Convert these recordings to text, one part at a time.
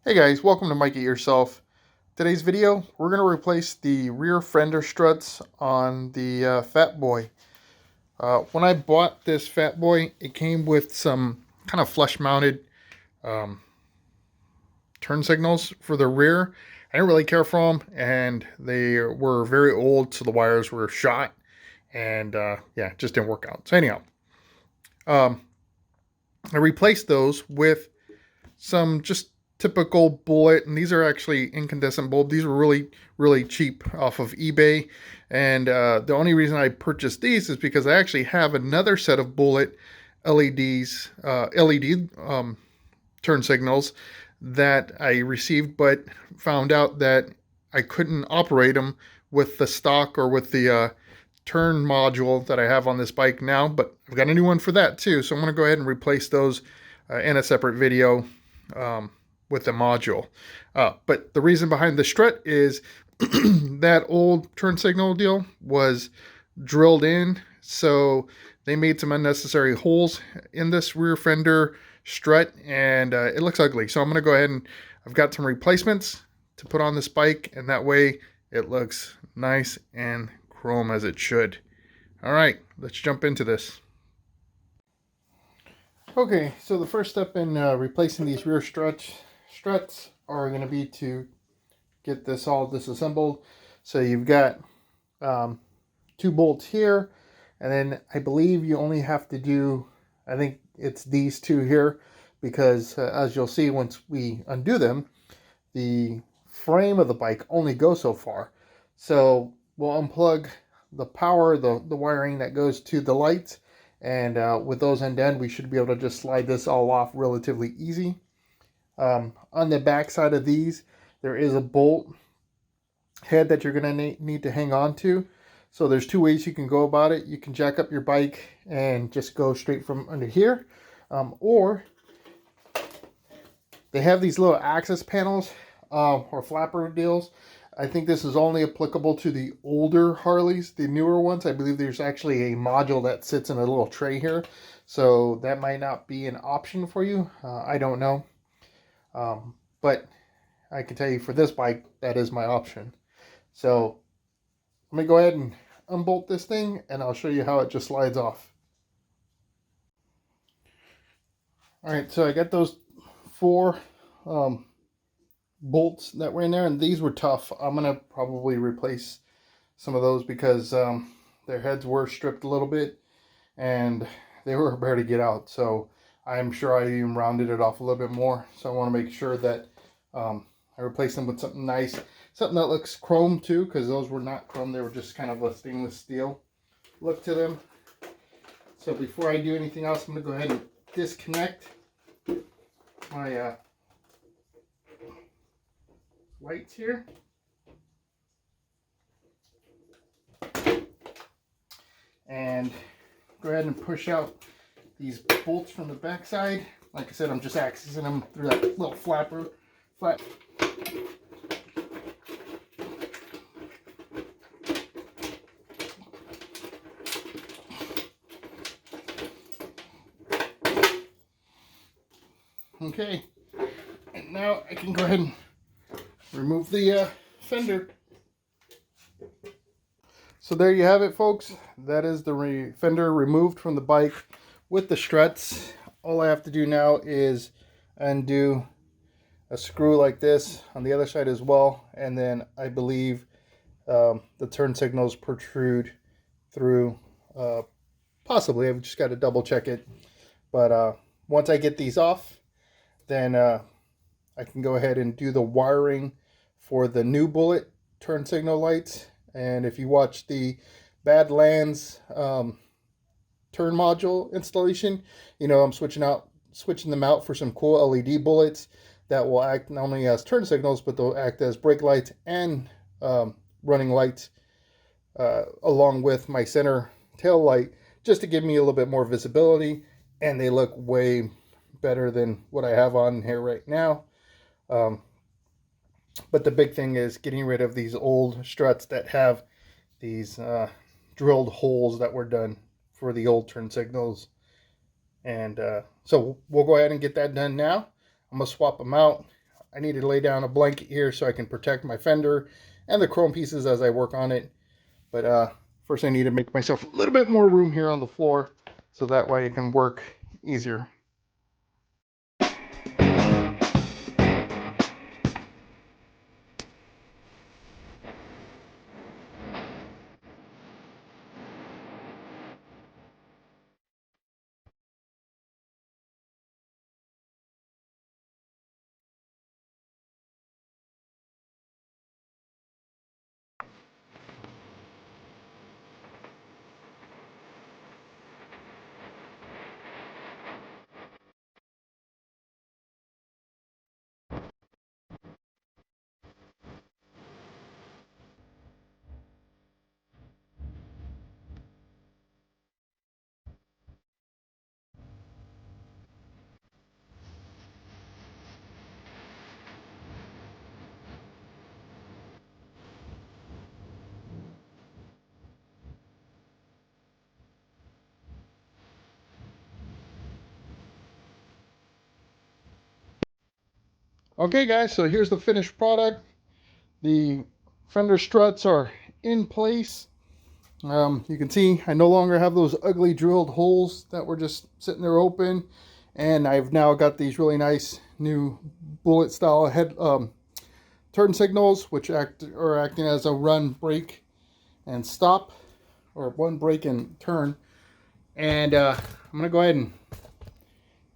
Hey guys, welcome to Mike It Yourself. Today's video, we're going to replace the rear fender struts on the Fatboy. When I bought this Fatboy, it came with some kind of flush mounted um, turn signals for the rear. I didn't really care for them, and they were very old, so the wires were shot, and yeah, it just didn't work out. So anyhow, um, I replaced those with some just typical bullet, and these are actually incandescent bulb. These were really cheap off of eBay, and the only reason I purchased these is because I actually have another set of bullet LEDs, LED turn signals that I received, but found out that I couldn't operate them with the stock or with the turn module that I have on this bike now, but I've got a new one for that too, so I'm going to go ahead and replace those in a separate video with the module. But the reason behind the strut is that old turn signal deal was drilled in, so they made some unnecessary holes in this rear fender strut, and it looks ugly. So I'm going to go ahead and I've got some replacements to put on this bike, and that way it looks nice and chrome as it should. All right, let's jump into this. Okay, so the first step in replacing these rear struts are going to be to get this all disassembled. So you've got 2 bolts here, and then I believe you only have to do, I think it's these 2 here, because as you'll see once we undo them, the frame of the bike only goes so far. So we'll unplug the power, the wiring that goes to the lights, and with those undone, we should be able to just slide this all off relatively easy. On the back side of these, there is a bolt head that you're going to need to hang on to. So there's 2 ways you can go about it. You can jack up your bike and just go straight from under here, or they have these little access panels or flapper deals. I think this is only applicable to the older Harleys. The newer ones, I believe there's actually a module that sits in a little tray here, so that might not be an option for you. I don't know. But I can tell you for this bike, that is my option. So let me go ahead and unbolt this thing, and I'll show you how it just slides off. All right, so I got those 4 bolts that were in there, and these were tough. I'm gonna probably replace some of those because their heads were stripped a little bit, and they were hard to get out. So I'm sure I even rounded it off a little bit more. So I want to make sure that I replace them with something nice, something that looks chrome too, because those were not chrome. They were just kind of a stainless steel look to them. So before I do anything else, I'm going to go ahead and disconnect my lights here. And go ahead and push out these bolts from the back side. Like I said, I'm just accessing them through that little flap. Okay, and now I can go ahead and remove the fender. So there you have it, folks. That is the fender removed from the bike with the struts. All I have to do now is undo a screw like this on the other side as well, and then I believe the turn signals protrude through, possibly. I've just got to double check it, but once I get these off, then I can go ahead and do the wiring for the new bullet turn signal lights. And if you watch the Badlands turn module installation, you know I'm switching them out for some cool LED bullets that will act not only as turn signals, but they'll act as brake lights and running lights, along with my center tail light, just to give me a little bit more visibility. And they look way better than what I have on here right now. But the big thing is getting rid of these old struts that have these drilled holes that were done for the old turn signals. And so we'll go ahead and get that done now. I'm going to swap them out. I need to lay down a blanket here so I can protect my fender and the chrome pieces as I work on it. But first I need to make myself a little bit more room here on the floor so that way it can work easier. Okay guys, so here's the finished product. The fender struts are in place. You can see I no longer have those ugly drilled holes that were just sitting there open, and I've now got these really nice new bullet style head turn signals, which are acting as a run, brake, and stop, or one brake and turn. And I'm gonna go ahead and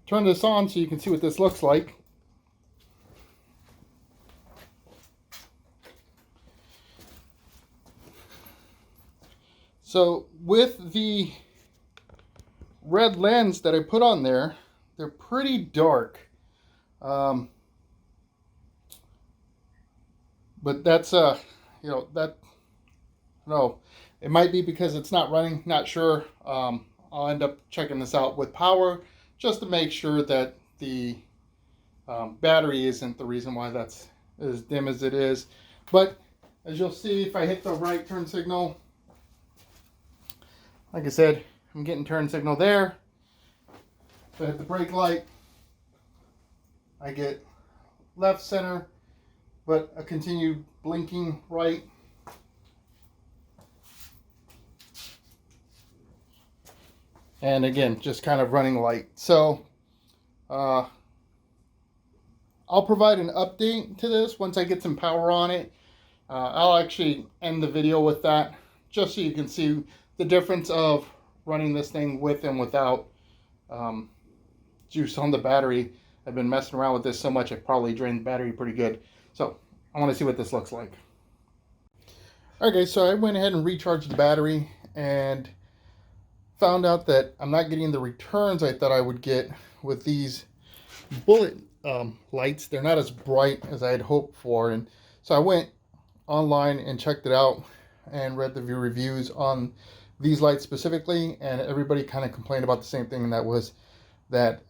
turn this on so you can see what this looks like. So with the red lens that I put on there, they're pretty dark. But that's you know, that, no, it might be because it's not running, not sure. I'll end up checking this out with power just to make sure that the battery isn't the reason why that's as dim as it is. But as you'll see, if I hit the right turn signal, like I said, I'm getting turn signal there. If I hit the brake light, I get left, center, but a continued blinking right. And again, just kind of running light. So I'll provide an update to this once I get some power on it. I'll actually end the video with that, just so you can see the difference of running this thing with and without juice on the battery. I've been messing around with this so much, it probably drained the battery pretty good. So I want to see what this looks like. Okay, so I went ahead and recharged the battery and found out that I'm not getting the returns I thought I would get with these bullet lights. They're not as bright as I had hoped for, and so I went online and checked it out and read the reviews on these lights specifically, and everybody kind of complained about the same thing, and that was that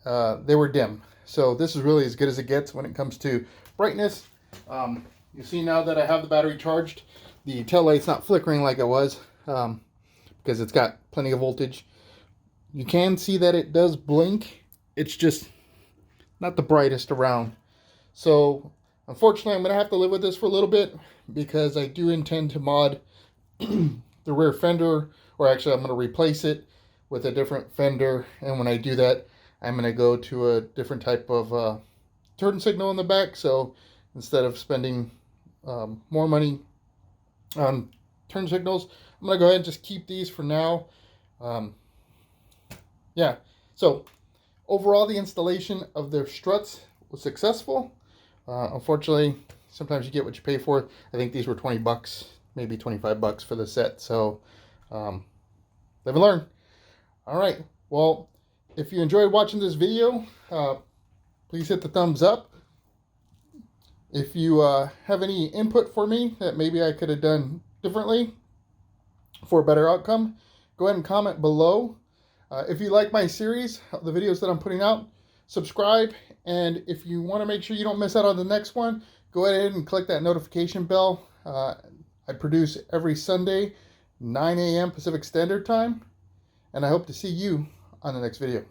they were dim. So this is really as good as it gets when it comes to brightness. You see now that I have the battery charged, the tail light's not flickering like it was because it's got plenty of voltage. You can see that it does blink. It's just not the brightest around. So unfortunately, I'm going to have to live with this for a little bit because I do intend to mod the rear fender, or actually I'm going to replace it with a different fender. And when I do that, I'm going to go to a different type of turn signal in the back. So instead of spending more money on turn signals, I'm going to go ahead and just keep these for now. Yeah, so overall the installation of their struts was successful. Unfortunately, sometimes you get what you pay for. I think these were 20 bucks, maybe 25 bucks for the set. So live and learn. All right, well, if you enjoyed watching this video, please hit the thumbs up. If you have any input for me that maybe I could have done differently for a better outcome, go ahead and comment below. If you like my series, the videos that I'm putting out, subscribe. And if you want to make sure you don't miss out on the next one, go ahead and click that notification bell. I produce every Sunday, 9 a.m. Pacific Standard Time. And I hope to see you on the next video.